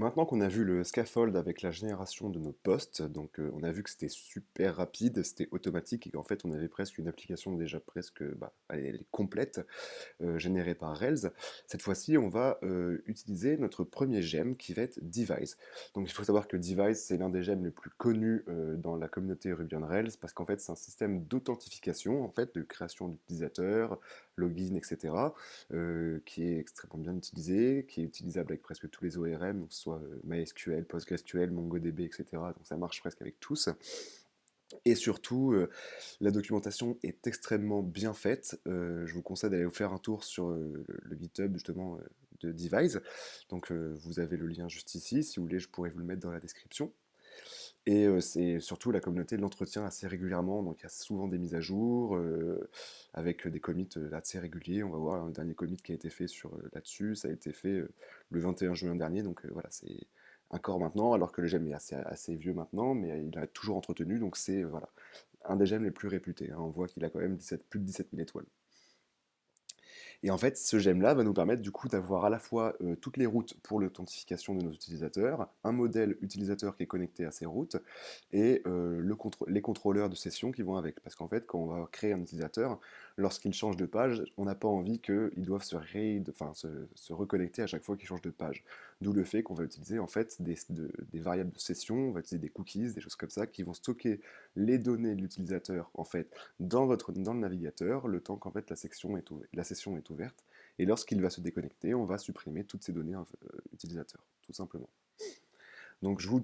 Maintenant qu'on a vu le scaffold avec la génération de nos posts, donc on a vu que c'était super rapide, c'était automatique et qu'en fait on avait presque une application déjà presque, elle est complète, générée par Rails. Cette fois-ci, on va utiliser notre premier gemme qui va être Device. Donc il faut savoir que Device, c'est l'un des gemmes les plus connus dans la communauté Ruby on Rails parce qu'en fait c'est un système d'authentification, en fait, de création d'utilisateurs, login, etc., qui est extrêmement bien utilisé, qui est utilisable avec presque tous les ORM, que ce soit MySQL, PostgreSQL, MongoDB, etc. Donc ça marche presque avec tous. Et surtout, la documentation est extrêmement bien faite. Je vous conseille d'aller vous faire un tour sur le GitHub justement de Devise. Donc vous avez le lien juste ici. Si vous voulez, je pourrais vous le mettre dans la description. Et c'est surtout la communauté l'entretient assez régulièrement, donc il y a souvent des mises à jour, avec des commits assez réguliers. On va voir un dernier commit qui a été fait sur là-dessus, ça a été fait le 21 juin dernier, donc voilà, c'est encore maintenant, alors que le gemme est assez vieux maintenant, mais il a toujours entretenu, donc c'est voilà, un des gemmes les plus réputés, hein. On voit qu'il a quand même plus de 17 000 étoiles. Et en fait, ce gemme-là va nous permettre du coup d'avoir à la fois toutes les routes pour l'authentification de nos utilisateurs, un modèle utilisateur qui est connecté à ces routes, et les contrôleurs de session qui vont avec. Parce qu'en fait, quand on va créer un utilisateur, lorsqu'il change de page, on n'a pas envie qu'ils doivent se reconnecter à chaque fois qu'ils changent de page. D'où le fait qu'on va utiliser en fait des variables de session, on va utiliser des cookies, des choses comme ça, qui vont stocker les données de l'utilisateur en fait dans le navigateur, le temps qu'en fait la session est ouverte. Et lorsqu'il va se déconnecter, on va supprimer toutes ces données utilisateurs, tout simplement. Donc je vous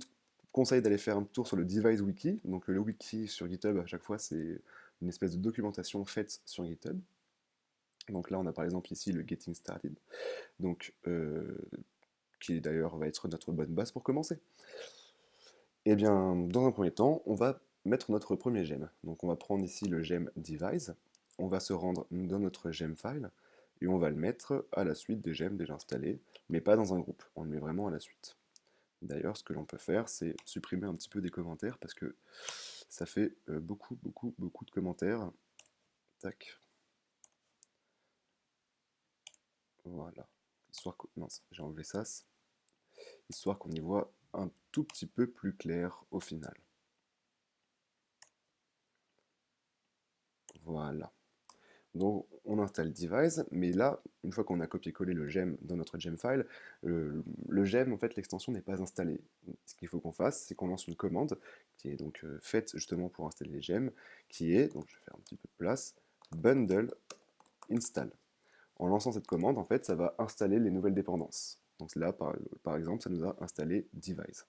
conseille d'aller faire un tour sur le Device Wiki. Donc le wiki sur GitHub, à chaque fois, c'est une espèce de documentation faite sur GitHub. Donc là, on a par exemple ici le Getting Started, donc, qui d'ailleurs va être notre bonne base pour commencer. Et bien, dans un premier temps, on va mettre notre premier gem. Donc on va prendre ici le gem Device, on va se rendre dans notre gem file, et on va le mettre à la suite des gemmes déjà installés, mais pas dans un groupe, on le met vraiment à la suite. D'ailleurs, ce que l'on peut faire, c'est supprimer un petit peu des commentaires, parce que ça fait beaucoup de commentaires. Tac, voilà. Mince, j'ai enlevé ça, histoire qu'on y voit un tout petit peu plus clair au final. Voilà. Donc on installe Device, mais là, une fois qu'on a copié-collé le gem dans notre gem file, le gem, en fait, l'extension n'est pas installée. Ce qu'il faut qu'on fasse, c'est qu'on lance une commande qui est donc faite justement pour installer les gems, qui est, donc je vais faire un petit peu de place, bundle install. En lançant cette commande, en fait, ça va installer les nouvelles dépendances. Donc là, par exemple, ça nous a installé Device.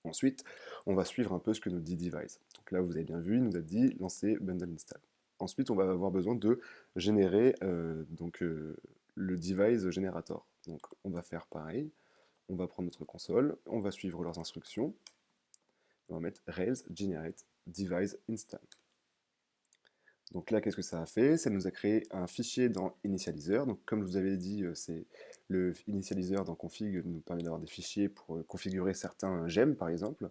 Ensuite, on va suivre un peu ce que nous dit Device. Donc là, vous avez bien vu, il nous a dit lancer bundle install. Ensuite, on va avoir besoin de générer le device generator. Donc on va faire pareil, on va prendre notre console, on va suivre leurs instructions, on va mettre Rails generate device install. Donc là, qu'est-ce que ça a fait? Ça nous a créé un fichier dans Initializer. Donc comme je vous avais dit, c'est le Initializer dans config nous permet d'avoir des fichiers pour configurer certains gemmes, par exemple.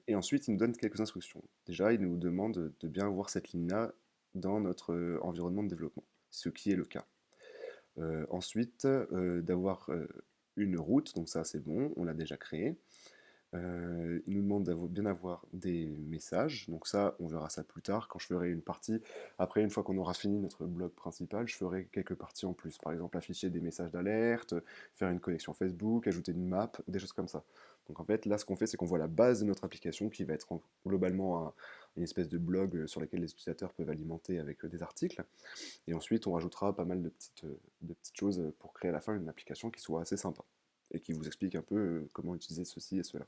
Et ensuite, il nous donne quelques instructions. Déjà, il nous demande de bien voir cette ligne-là dans notre environnement de développement, ce qui est le cas. Ensuite, d'avoir une route, donc ça c'est bon, on l'a déjà créé. Il nous demande bien avoir des messages, donc ça, on verra ça plus tard, quand je ferai une partie. Après, une fois qu'on aura fini notre blog principal, je ferai quelques parties en plus. Par exemple, afficher des messages d'alerte, faire une connexion Facebook, ajouter une map, des choses comme ça. Donc en fait, là, ce qu'on fait, c'est qu'on voit la base de notre application qui va être globalement une espèce de blog sur lequel les utilisateurs peuvent alimenter avec des articles. Et ensuite, on rajoutera pas mal de petites choses pour créer à la fin une application qui soit assez sympa et qui vous explique un peu comment utiliser ceci et cela.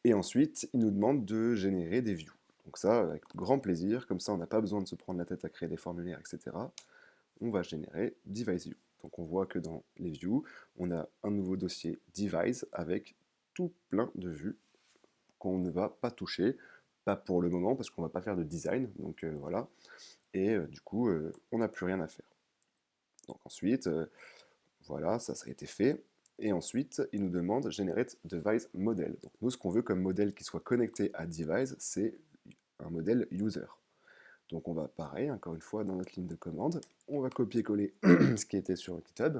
Et ensuite, il nous demande de générer des views. Donc ça, avec grand plaisir, comme ça on n'a pas besoin de se prendre la tête à créer des formulaires, etc. On va générer device view. Donc on voit que dans les views, on a un nouveau dossier device avec tout plein de vues qu'on ne va pas toucher, pas pour le moment parce qu'on ne va pas faire de design, donc voilà. Et du coup, on n'a plus rien à faire. Donc ensuite, voilà, ça a été fait. Et ensuite, il nous demande Generate Device Model. Donc nous, ce qu'on veut comme modèle qui soit connecté à Device, c'est un modèle user. Donc on va, pareil, encore une fois, dans notre ligne de commande, on va copier-coller ce qui était sur GitHub.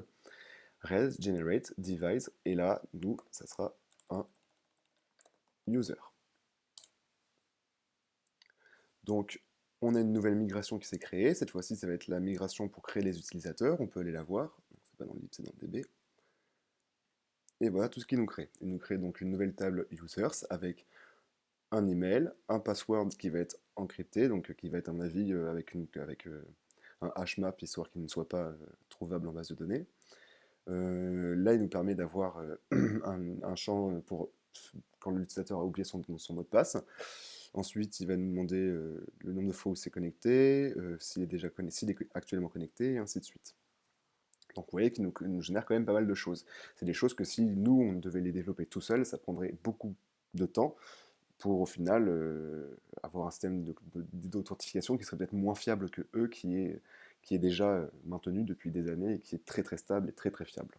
res generate device, et là, nous, ça sera un user. Donc, on a une nouvelle migration qui s'est créée. Cette fois-ci, ça va être la migration pour créer les utilisateurs. On peut aller la voir. C'est pas dans le lib, c'est dans le DB. Et voilà tout ce qu'il nous crée. Il nous crée donc une nouvelle table users avec un email, un password qui va être encrypté, donc qui va être un avis avec un hash map, histoire qu'il ne soit pas trouvable en base de données. Là, il nous permet d'avoir un champ pour quand l'utilisateur a oublié son mot de passe. Ensuite, il va nous demander le nombre de fois où c'est connecté, s'il est actuellement connecté, et ainsi de suite. Donc vous voyez qu'il nous génère quand même pas mal de choses. C'est des choses que si nous, on devait les développer tout seul, ça prendrait beaucoup de temps pour au final avoir un système d'authentification qui serait peut-être moins fiable que eux, qui est déjà maintenu depuis des années et qui est très très stable et très très fiable.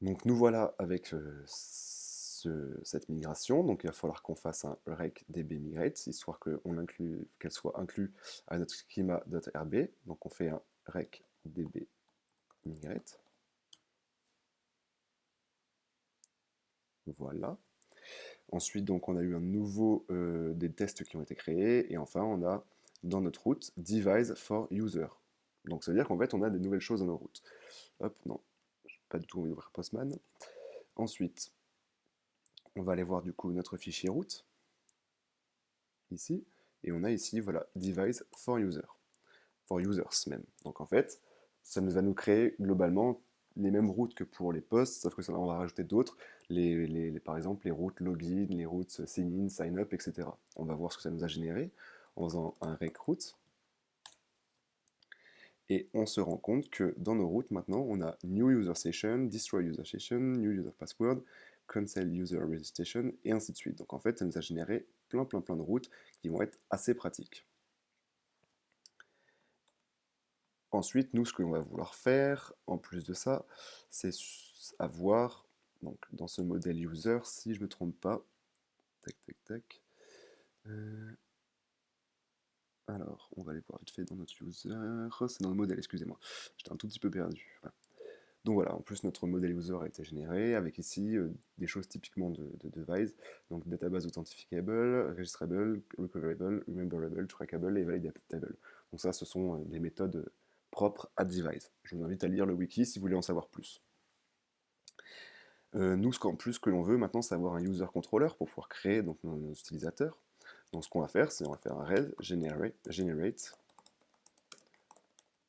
Donc nous voilà avec cette migration. Donc il va falloir qu'on fasse un rec db migrate, histoire qu'elle soit inclue à notre schema.rb. Donc on fait un rec db migrate. Voilà. Ensuite, donc, on a eu des tests qui ont été créés. Et enfin, on a dans notre route device for user. Donc ça veut dire qu'en fait, on a des nouvelles choses dans nos routes. Hop, non, pas du tout envie d'ouvrir Postman. Ensuite, on va aller voir du coup notre fichier route, ici. Et on a ici, voilà, device for user. For users même. Donc en fait, ça va nous créer globalement les mêmes routes que pour les posts, sauf que ça, on va rajouter d'autres, par exemple les routes login, les routes sign in, sign up, etc. On va voir ce que ça nous a généré en faisant un rec route. Et on se rend compte que dans nos routes, maintenant, on a new user session, destroy user session, new user password, cancel user registration, et ainsi de suite. Donc en fait, ça nous a généré plein de routes qui vont être assez pratiques. Ensuite, nous, ce que l'on va vouloir faire, en plus de ça, c'est avoir, donc dans ce modèle user, si je ne me trompe pas, tac, tac, tac, alors, on va aller voir vite fait dans notre user, c'est dans le modèle, excusez-moi, j'étais un tout petit peu perdu. Voilà. Donc voilà, en plus notre modèle user a été généré avec ici des choses typiquement de device, donc database authentificable, registrable, recoverable, rememberable, trackable et validatable. Donc ça, ce sont des méthodes propres à device. Je vous invite à lire le wiki si vous voulez en savoir plus. Nous, en plus, ce que l'on veut maintenant, c'est avoir un user controller pour pouvoir créer donc, nos utilisateurs. Donc ce qu'on va faire, c'est on va faire un res generate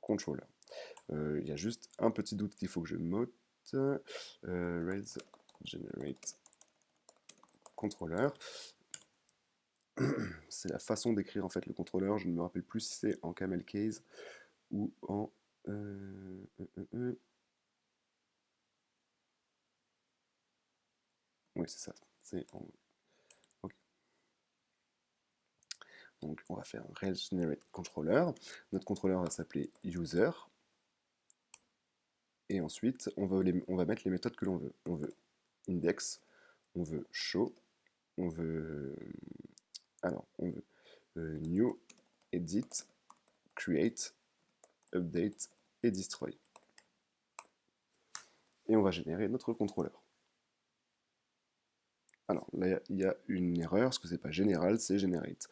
controller. Il y a juste un petit doute qu'il faut que je note. Res generate controller. C'est la façon d'écrire en fait le contrôleur. Je ne me rappelle plus si c'est en camel case ou en oui, c'est ça. C'est en... okay. Donc on va faire un res generate controller. Notre contrôleur va s'appeler user. Et ensuite, on va mettre les méthodes que l'on veut. On veut index, on veut show, on veut... Alors, on veut new, edit, create, update et destroy. Et on va générer notre contrôleur. Alors là, il y a une erreur, parce que c'est pas général, c'est generate.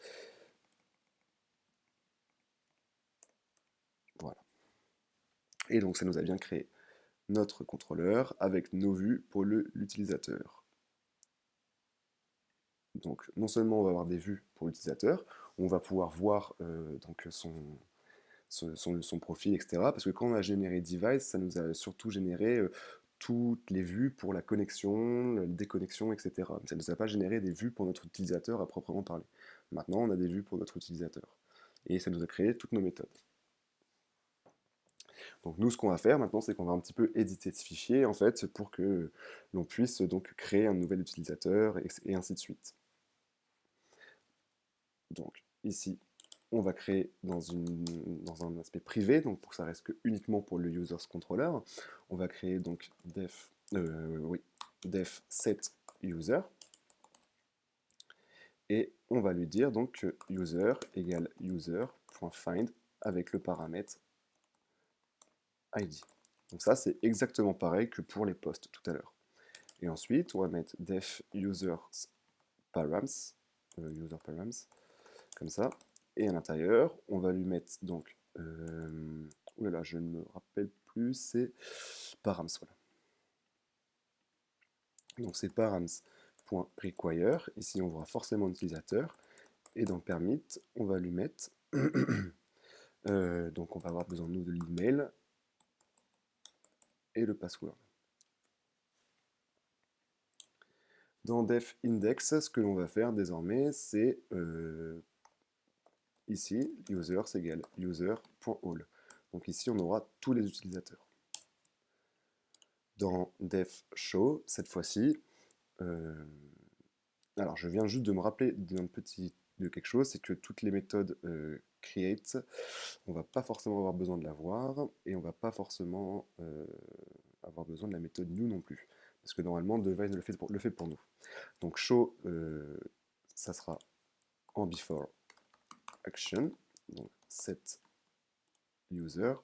Voilà. Et donc ça nous a bien créé notre contrôleur avec nos vues pour l'utilisateur. Donc non seulement on va avoir des vues pour l'utilisateur, on va pouvoir voir donc son profil, etc. Parce que quand on a généré device, ça nous a surtout généré toutes les vues pour la connexion, la déconnexion, etc. Ça ne nous a pas généré des vues pour notre utilisateur à proprement parler. Maintenant, on a des vues pour notre utilisateur. Et ça nous a créé toutes nos méthodes. Donc nous, ce qu'on va faire maintenant, c'est qu'on va un petit peu éditer ce fichier, en fait, pour que l'on puisse donc créer un nouvel utilisateur, et ainsi de suite. Donc ici, on va créer dans un aspect privé, donc pour que ça reste que uniquement pour le users controller. On va créer donc def set user, et on va lui dire donc que user égale user.find avec le paramètre id. Donc ça, c'est exactement pareil que pour les posts tout à l'heure. Et ensuite, on va mettre def users params, user params, comme ça. Et à l'intérieur, on va lui mettre donc, oulala, je ne me rappelle plus, c'est params, voilà. Donc c'est params.require, ici on voit forcément l'utilisateur, et dans permit, on va lui mettre, donc on va avoir besoin nous de l'email et le password. Dans def index, ce que l'on va faire désormais, c'est ici, user c'est égal user.all. Donc ici, on aura tous les utilisateurs. Dans def show, cette fois-ci, alors je viens juste de me rappeler de quelque chose, c'est que toutes les méthodes create, on va pas forcément avoir besoin de l'avoir, et on va pas forcément avoir besoin de la méthode new non plus. Parce que normalement, Device le fait pour nous. Donc show, ça sera en before action, donc set user,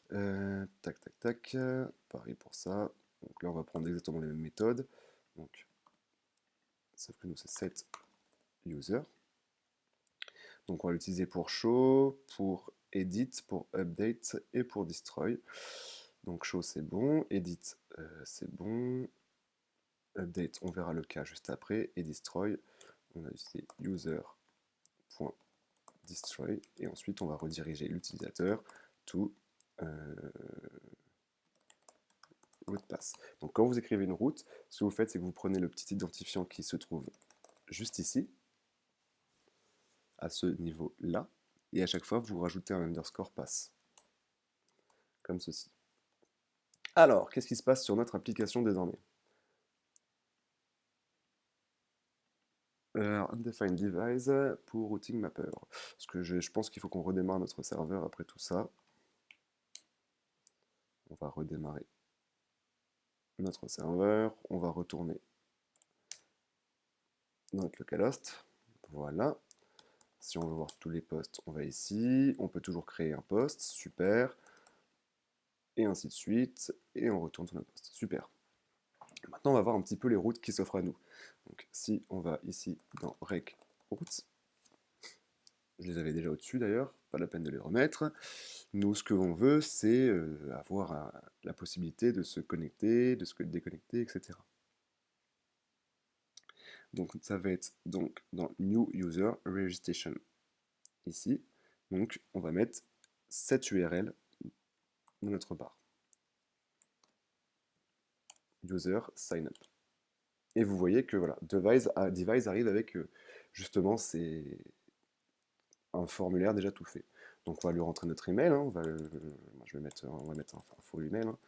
tac tac tac, pareil pour ça. Donc là on va prendre exactement les mêmes méthodes, donc sauf que nous c'est set user. Donc on va l'utiliser pour show, pour edit, pour update et pour destroy. Donc show c'est bon, edit c'est bon, update on verra le cas juste après, et destroy on a utilisé user.destroy, et ensuite on va rediriger l'utilisateur to route pass. Donc quand vous écrivez une route, ce que vous faites, c'est que vous prenez le petit identifiant qui se trouve juste ici, à ce niveau-là, et à chaque fois, vous rajoutez un underscore pass, comme ceci. Alors, qu'est-ce qui se passe sur notre application désormais? Undefined device pour routing mapper. Parce que je pense qu'il faut qu'on redémarre notre serveur après tout ça. On va redémarrer notre serveur. On va retourner dans notre localhost. Voilà. Si on veut voir tous les posts, on va ici. On peut toujours créer un post. Super. Et ainsi de suite. Et on retourne sur notre post. Super. Maintenant, on va voir un petit peu les routes qui s'offrent à nous. Donc, si on va ici dans Rec Routes, je les avais déjà au-dessus d'ailleurs, pas la peine de les remettre. Nous, ce que l'on veut, c'est avoir la possibilité de se connecter, de se déconnecter, etc. Donc, ça va être donc dans New User Registration, ici. Donc, on va mettre cette URL dans notre barre. User Sign Up. Et vous voyez que voilà, Device arrive avec justement un formulaire déjà tout fait. Donc on va lui rentrer notre email, hein, moi, on va mettre un faux email, hein,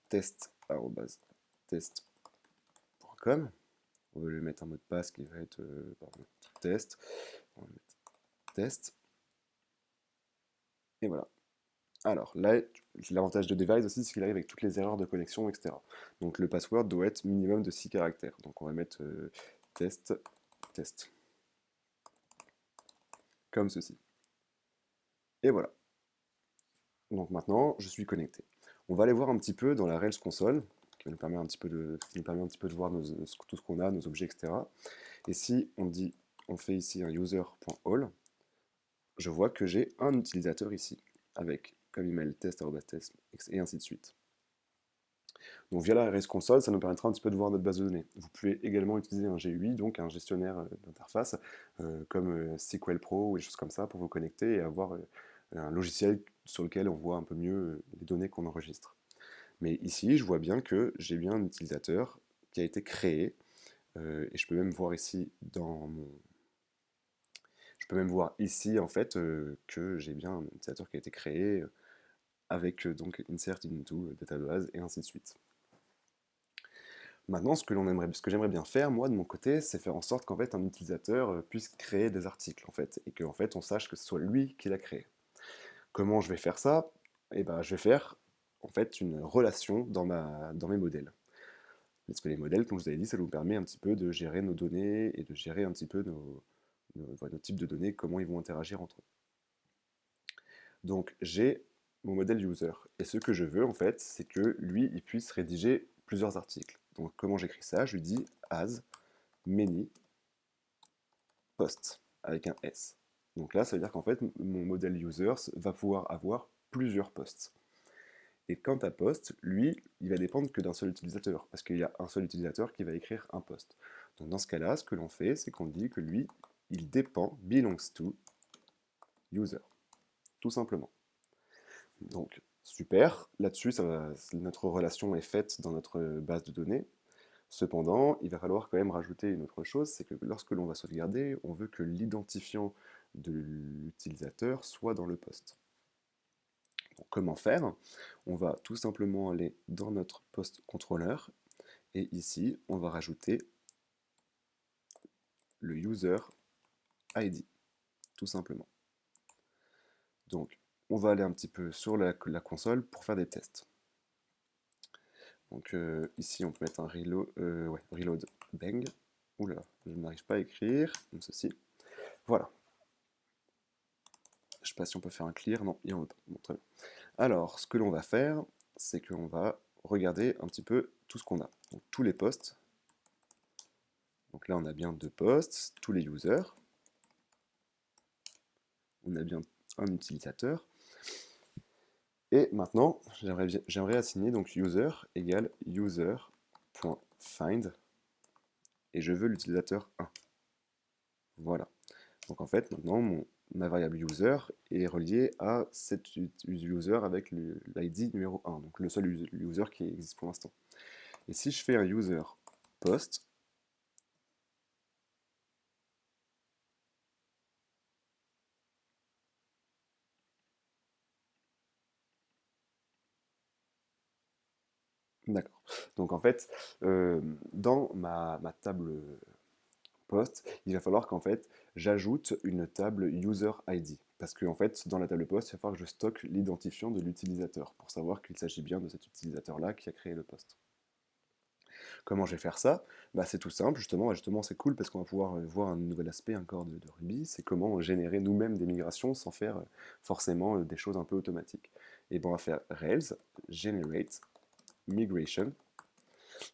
test@test.com. On va lui mettre un mot de passe qui va être test. On va mettre test. Et voilà. Alors là, l'avantage de Device aussi, c'est qu'il arrive avec toutes les erreurs de connexion, etc. Donc le password doit être minimum de 6 caractères. Donc on va mettre test. Comme ceci. Et voilà. Donc maintenant, je suis connecté. On va aller voir un petit peu dans la Rails console, qui nous permet un petit peu de voir tout ce qu'on a, nos objets, etc. Et si on fait ici un user.all, je vois que j'ai un utilisateur ici, avec comme email test, et ainsi de suite. Donc via la Rails console, ça nous permettra un petit peu de voir notre base de données. Vous pouvez également utiliser un GUI, donc un gestionnaire d'interface, comme SQL Pro ou des choses comme ça, pour vous connecter et avoir un logiciel sur lequel on voit un peu mieux les données qu'on enregistre. Mais ici, je vois bien que j'ai bien un utilisateur qui a été créé, et je peux même voir ici Je peux même voir ici en fait que j'ai bien un utilisateur qui a été créé avec donc insert into database et ainsi de suite. Maintenant, ce que j'aimerais bien faire, moi, de mon côté, c'est faire en sorte qu'en fait, un utilisateur puisse créer des articles, en fait, et qu'en fait, on sache que ce soit lui qui l'a créé. Comment je vais faire ça? Eh ben, je vais faire, en fait, une relation dans mes modèles. Parce que les modèles, comme je vous avais dit, ça nous permet un petit peu de gérer nos données et de gérer un petit peu nos types de données, comment ils vont interagir entre eux. Donc, j'ai mon modèle user. Et ce que je veux, en fait, c'est que lui, il puisse rédiger plusieurs articles. Donc, comment j'écris ça? Je lui dis as many posts avec un S. Donc là, ça veut dire qu'en fait, mon modèle user va pouvoir avoir plusieurs posts. Et quant à post, lui, il va dépendre que d'un seul utilisateur, parce qu'il y a un seul utilisateur qui va écrire un post. Donc dans ce cas-là, ce que l'on fait, c'est qu'on dit que lui, il dépend, belongs to user, tout simplement. Donc super, là-dessus, notre relation est faite dans notre base de données. Cependant, il va falloir quand même rajouter une autre chose, c'est que lorsque l'on va sauvegarder, on veut que l'identifiant de l'utilisateur soit dans le post. Donc, comment faire? On va tout simplement aller dans notre post controller et ici, on va rajouter le user ID, tout simplement. Donc, on va aller un petit peu sur la console pour faire des tests. Donc ici, on peut mettre un reload bang. Oula, je n'arrive pas à écrire, comme ceci. Voilà. Je ne sais pas si on peut faire un clear. Non, il en veut pas. Bon, très bien. Alors, ce que l'on va faire, c'est qu'on va regarder un petit peu tout ce qu'on a. Donc, tous les posts. Donc là, on a bien 2 posts, tous les users. On a bien un utilisateur. Et maintenant, j'aimerais assigner donc user égale user.find et je veux l'utilisateur 1. Voilà. Donc en fait, maintenant, ma variable user est reliée à cet user avec l'ID numéro 1, donc le seul user qui existe pour l'instant. Et si je fais un user post, d'accord. Donc en fait, dans ma table post, il va falloir qu'en fait, j'ajoute une table user ID. Parce que en fait, dans la table post, il va falloir que je stocke l'identifiant de l'utilisateur pour savoir qu'il s'agit bien de cet utilisateur-là qui a créé le post. Comment je vais faire ça? Bah, c'est tout simple, justement c'est cool parce qu'on va pouvoir voir un nouvel aspect encore de Ruby, c'est comment générer nous-mêmes des migrations sans faire forcément des choses un peu automatiques. Et bon, on va faire Rails, generate, migration.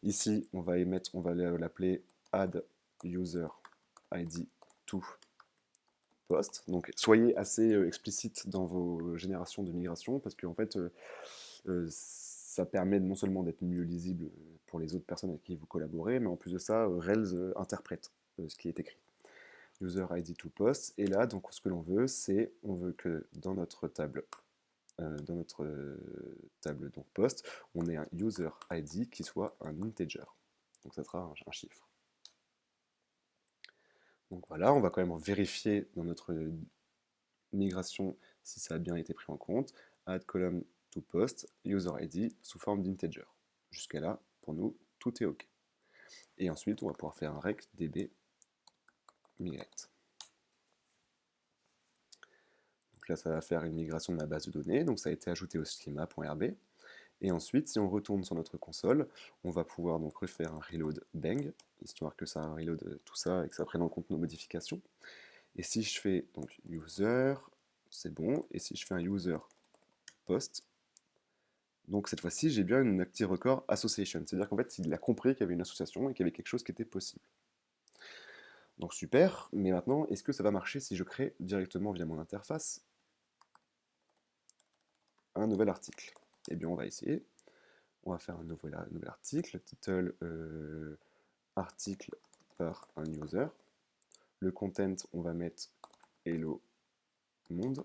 Ici, on va l'appeler add user ID to post. Donc soyez assez explicite dans vos générations de migration parce qu'en fait, ça permet non seulement d'être mieux lisible pour les autres personnes avec qui vous collaborez, mais en plus de ça, Rails interprète ce qui est écrit. User ID to post. Et là, donc, ce que l'on veut, c'est on veut que dans notre table donc post, on ait un user ID qui soit un integer. Donc ça sera un chiffre. Donc voilà, on va quand même vérifier dans notre migration si ça a bien été pris en compte. Add column to post, user ID sous forme d'integer. Jusqu'à là, pour nous, tout est OK. Et ensuite, on va pouvoir faire un rect db migrate. Donc là, ça va faire une migration de ma base de données. Donc ça a été ajouté au schema.rb. Et ensuite, si on retourne sur notre console, on va pouvoir donc refaire un reload bang, histoire que ça reload tout ça et que ça prenne en compte nos modifications. Et si je fais donc user, c'est bon. Et si je fais un user post, donc cette fois-ci, j'ai bien une active record association. C'est-à-dire qu'en fait, il a compris qu'il y avait une association et qu'il y avait quelque chose qui était possible. Donc super, mais maintenant, est-ce que ça va marcher si je crée directement via mon interface un nouvel article? Eh bien, on va essayer. On va faire un nouvel article, title article par un user. Le content, on va mettre hello monde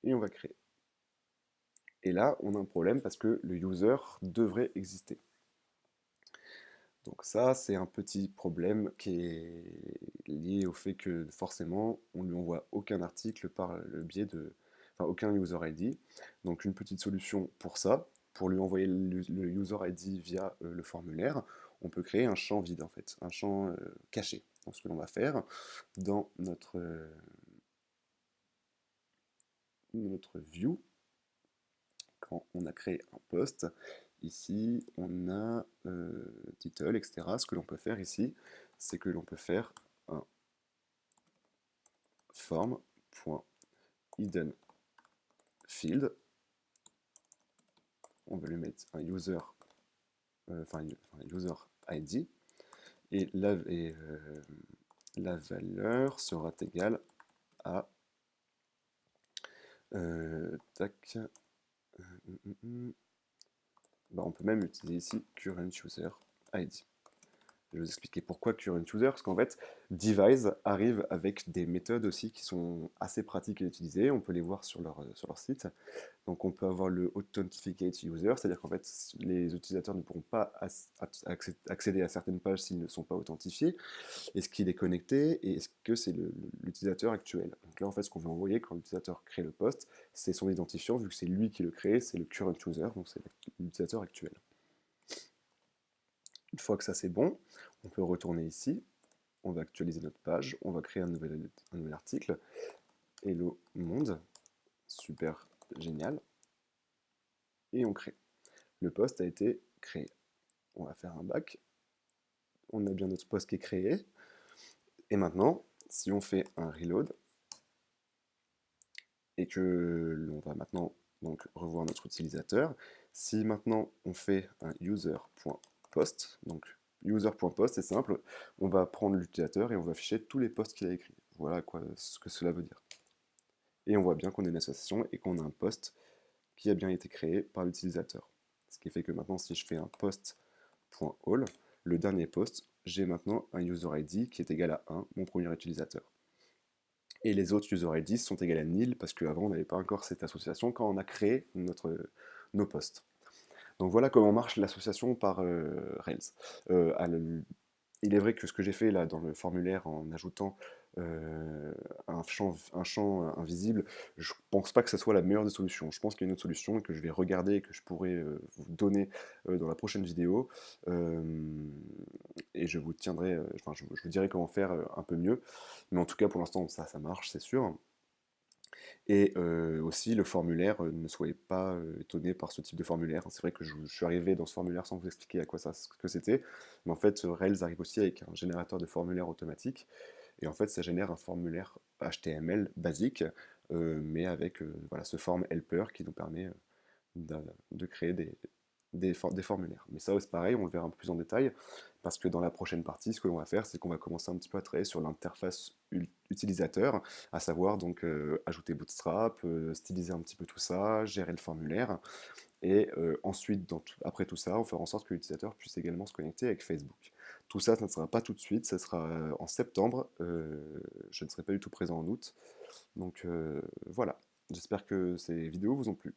et on va créer. Et là, on a un problème parce que le user devrait exister. Donc ça, c'est un petit problème qui est lié au fait que forcément, on ne lui envoie aucun article par le biais de... Enfin, aucun user ID. Donc une petite solution pour ça, pour lui envoyer le user ID via le formulaire, on peut créer un champ vide en fait, un champ caché. Donc ce que l'on va faire dans notre view, quand on a créé un post, ici on a title, etc. Ce que l'on peut faire ici, c'est que l'on peut faire un form.hidden field on va lui mettre un user, un user ID, et la valeur sera égale à tac, bah, on peut même utiliser ici current user ID. Je vais vous expliquer pourquoi current user, parce qu'en fait, Devise arrive avec des méthodes aussi qui sont assez pratiques à utiliser. On peut les voir sur leur site. Donc on peut avoir le Authenticate User, c'est-à-dire qu'en fait les utilisateurs ne pourront pas accéder à certaines pages s'ils ne sont pas authentifiés. Est-ce qu'il est connecté et est-ce que c'est l'utilisateur actuel? Donc là en fait ce qu'on veut envoyer quand l'utilisateur crée le post, c'est son identifiant, vu que c'est lui qui le crée, c'est le current user, donc c'est l'utilisateur actuel. Une fois que ça c'est bon, on peut retourner ici, on va actualiser notre page, on va créer un nouvel article. Hello monde, super génial, et on crée. Le post a été créé. On va faire un back. On a bien notre post qui est créé. Et maintenant, si on fait un reload, et que l'on va maintenant donc revoir notre utilisateur, si maintenant on fait un user.post, donc user.post, c'est simple, on va prendre l'utilisateur et on va afficher tous les posts qu'il a écrits. Voilà quoi, ce que cela veut dire. Et on voit bien qu'on a une association et qu'on a un post qui a bien été créé par l'utilisateur. Ce qui fait que maintenant, si je fais un post.all, le dernier post, j'ai maintenant un user ID qui est égal à 1, mon premier utilisateur. Et les autres user IDs sont égales à nil parce qu'avant on n'avait pas encore cette association quand on a créé nos posts. Donc voilà comment marche l'association par Rails. Il est vrai que ce que j'ai fait là dans le formulaire en ajoutant un champ invisible, je pense pas que ce soit la meilleure des solutions. Je pense qu'il y a une autre solution et que je vais regarder et que je pourrais vous donner dans la prochaine vidéo. Euh, et je vous tiendrai, je vous dirai comment faire un peu mieux. Mais en tout cas, pour l'instant, ça marche, c'est sûr. Et aussi, le formulaire, ne soyez pas étonné par ce type de formulaire. C'est vrai que je suis arrivé dans ce formulaire sans vous expliquer à quoi ce que c'était. Mais en fait, Rails arrive aussi avec un générateur de formulaire automatique. Et en fait, ça génère un formulaire HTML basique, mais avec voilà, ce form helper qui nous permet de, de créer des formulaires. Mais ça, c'est pareil, on le verra un peu plus en détail, parce que dans la prochaine partie, ce que l'on va faire, c'est qu'on va commencer un petit peu à travailler sur l'interface utilisateur, à savoir donc ajouter Bootstrap, styliser un petit peu tout ça, gérer le formulaire, et ensuite, après tout ça, on fera en sorte que l'utilisateur puisse également se connecter avec Facebook. Tout ça, ça ne sera pas tout de suite, ça sera en septembre, je ne serai pas du tout présent en août, donc voilà, j'espère que ces vidéos vous ont plu.